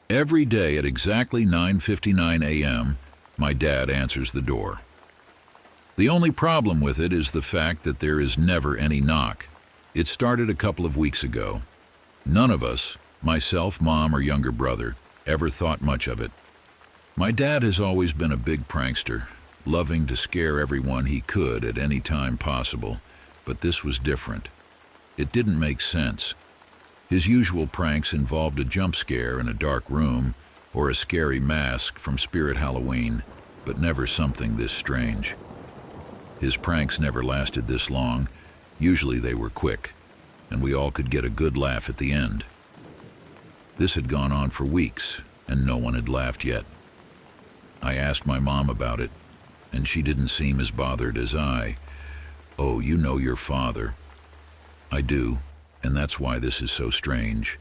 Every day at exactly 9:59 a.m., my dad answers the door. The only problem with it is the fact that there is never any knock. It started a couple of weeks ago. None of us, myself, mom, or younger brother, ever thought much of it. My dad has always been a big prankster, loving to scare everyone he could at any time possible, but this was different. It didn't make sense. His usual pranks involved a jump scare in a dark room or a scary mask from Spirit Halloween, but never something this strange. His pranks never lasted this long. Usually they were quick, and we all could get a good laugh at the end. This had gone on for weeks, and no one had laughed yet. I asked my mom about it, and she didn't seem as bothered as I. "Oh, you know your father." "I do, and that's why this is so strange."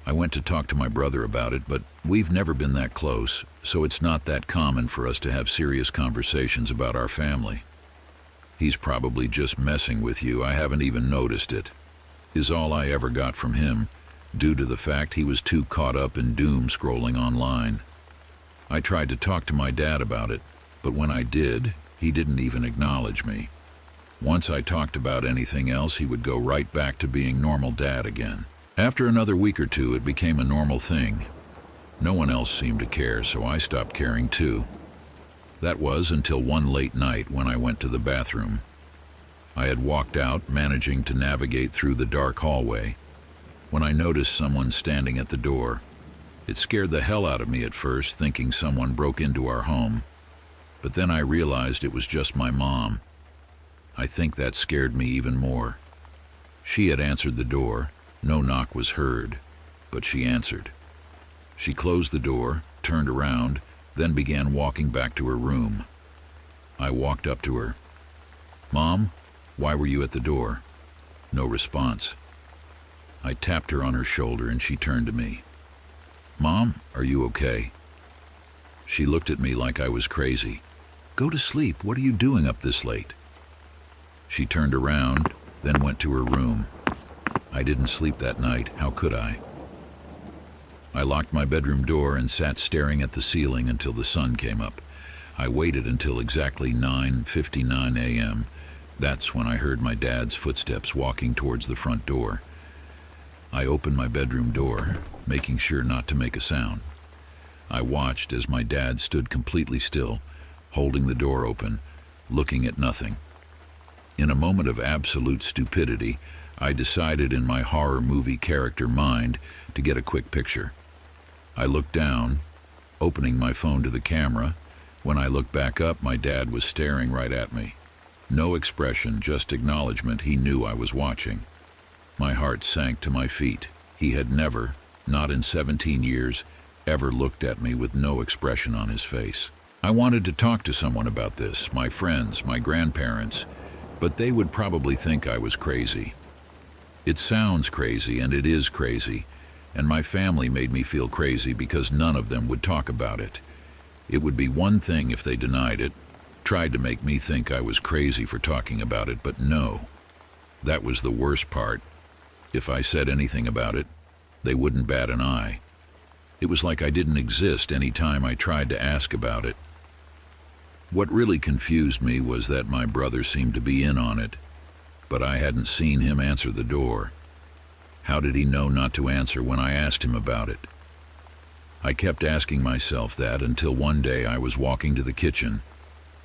I went to talk to my brother about it, but we've never been that close, so it's not that common for us to have serious conversations about our family. "He's probably just messing with you. I haven't even noticed it," is all I ever got from him, due to the fact he was too caught up in doom scrolling online. I tried to talk to my dad about it, but when I did, he didn't even acknowledge me. Once I talked about anything else, he would go right back to being normal dad again. After another week or two, it became a normal thing. No one else seemed to care, so I stopped caring too. That was until one late night when I went to the bathroom. I had walked out, managing to navigate through the dark hallway, when I noticed someone standing at the door. It scared the hell out of me at first, thinking someone broke into our home. But then I realized it was just my mom. I think that scared me even more. She had answered the door. No knock was heard, but she answered. She closed the door, turned around, then began walking back to her room. I walked up to her. "Mom, why were you at the door?" No response. I tapped her on her shoulder and she turned to me. "Mom, are you okay?" She looked at me like I was crazy. "Go to sleep. What are you doing up this late?" She turned around, then went to her room. I didn't sleep that night. How could I? I locked my bedroom door and sat staring at the ceiling until the sun came up. I waited until exactly 9:59 a.m. That's when I heard my dad's footsteps walking towards the front door. I opened my bedroom door, making sure not to make a sound. I watched as my dad stood completely still, holding the door open, looking at nothing. In a moment of absolute stupidity, I decided in my horror movie character mind to get a quick picture. I looked down, opening my phone to the camera. When I looked back up, my dad was staring right at me. No expression, just acknowledgement he knew I was watching. My heart sank to my feet. He had never, not in 17 years, ever looked at me with no expression on his face. I wanted to talk to someone about this, my friends, my grandparents, but they would probably think I was crazy. It sounds crazy, and it is crazy, and my family made me feel crazy because none of them would talk about it. It would be one thing if they denied it, tried to make me think I was crazy for talking about it, but no. That was the worst part. If I said anything about it, they wouldn't bat an eye. It was like I didn't exist any time I tried to ask about it. What really confused me was that my brother seemed to be in on it, but I hadn't seen him answer the door. How did he know not to answer when I asked him about it? I kept asking myself that until one day I was walking to the kitchen,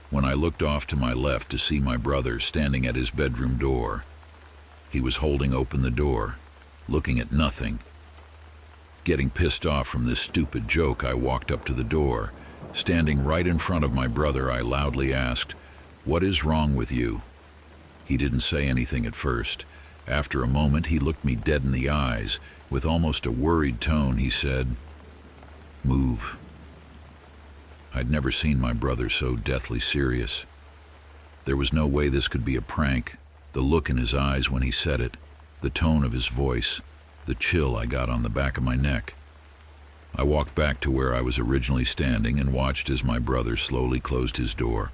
when I looked off to my left to see my brother standing at his bedroom door. He was holding open the door, looking at nothing. Getting pissed off from this stupid joke, I walked up to the door. Standing right in front of my brother, I loudly asked, "What is wrong with you?" He didn't say anything at first. After a moment, he looked me dead in the eyes. With almost a worried tone, he said, "Move." I'd never seen my brother so deathly serious. There was no way this could be a prank. The look in his eyes when he said it, the tone of his voice, the chill I got on the back of my neck. I walked back to where I was originally standing and watched as my brother slowly closed his door.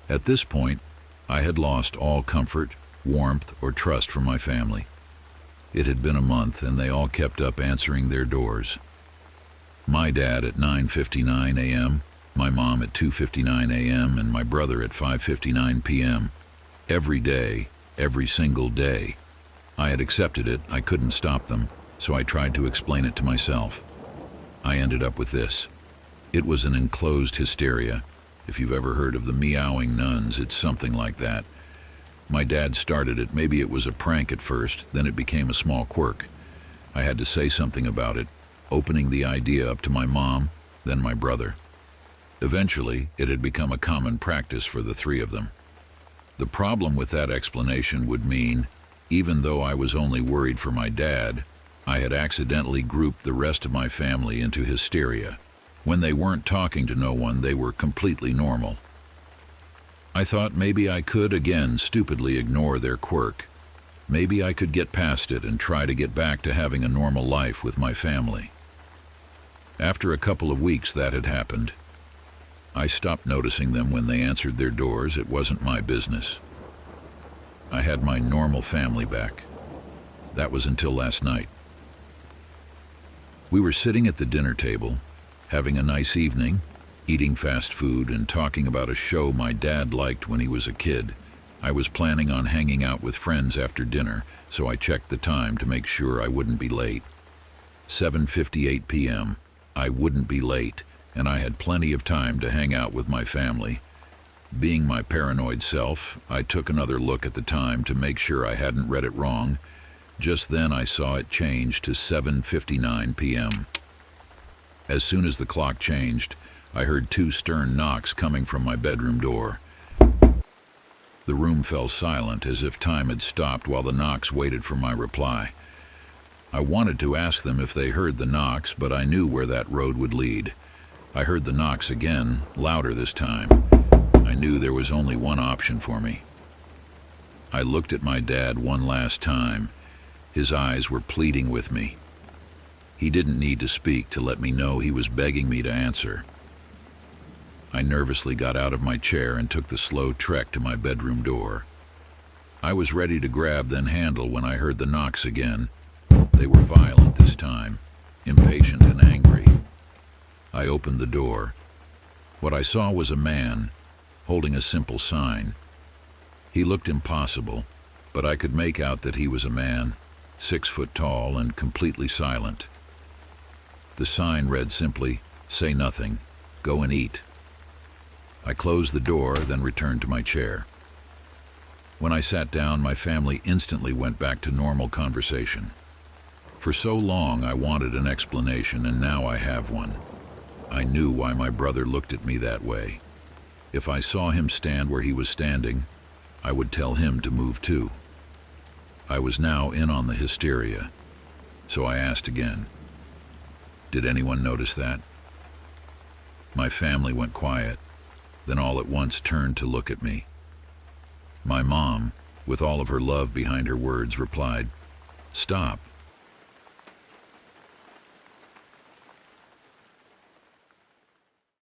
At this point, I had lost all comfort, warmth, or trust from my family. It had been a month, and they all kept up answering their doors. My dad at 9:59 a.m., my mom at 2:59 a.m., and my brother at 5:59 p.m. Every day, every single day. I had accepted it, I couldn't stop them, so I tried to explain it to myself. I ended up with this. It was an enclosed hysteria. If you've ever heard of the meowing nuns, it's something like that. My dad started it. Maybe it was a prank at first, then it became a small quirk. I had to say something about it, opening the idea up to my mom, then my brother. Eventually, it had become a common practice for the three of them. The problem with that explanation would mean, even though I was only worried for my dad, I had accidentally grouped the rest of my family into hysteria. When they weren't talking to no one, they were completely normal. I thought maybe I could again stupidly ignore their quirk. Maybe I could get past it and try to get back to having a normal life with my family. After a couple of weeks that had happened. I stopped noticing them when they answered their doors. It wasn't my business. I had my normal family back. That was until last night. We were sitting at the dinner table, having a nice evening, eating fast food and talking about a show my dad liked when he was a kid. I was planning on hanging out with friends after dinner, so I checked the time to make sure I wouldn't be late. 7:58 p.m. I wouldn't be late, and I had plenty of time to hang out with my family. Being my paranoid self, I took another look at the time to make sure I hadn't read it wrong. Just then I saw it change to 7:59 p.m. As soon as the clock changed, I heard two stern knocks coming from my bedroom door. The room fell silent as if time had stopped while the knocks waited for my reply. I wanted to ask them if they heard the knocks, but I knew where that road would lead. I heard the knocks again, louder this time. I knew there was only one option for me. I looked at my dad one last time. His eyes were pleading with me. He didn't need to speak to let me know he was begging me to answer. I nervously got out of my chair and took the slow trek to my bedroom door. I was ready to grab then handle when I heard the knocks again. They were violent this time, impatient and angry. I opened the door. What I saw was a man, holding a simple sign. He looked impossible, but I could make out that he was a man, 6 foot tall and completely silent. The sign read simply, "Say nothing, go and eat." I closed the door, then returned to my chair. When I sat down, my family instantly went back to normal conversation. For so long I wanted an explanation, and now I have one. I knew why my brother looked at me that way. If I saw him stand where he was standing, I would tell him to move too. I was now in on the hysteria, so I asked again. Did anyone notice that? My family went quiet, then all at once turned to look at me. My mom, with all of her love behind her words, replied, "Stop.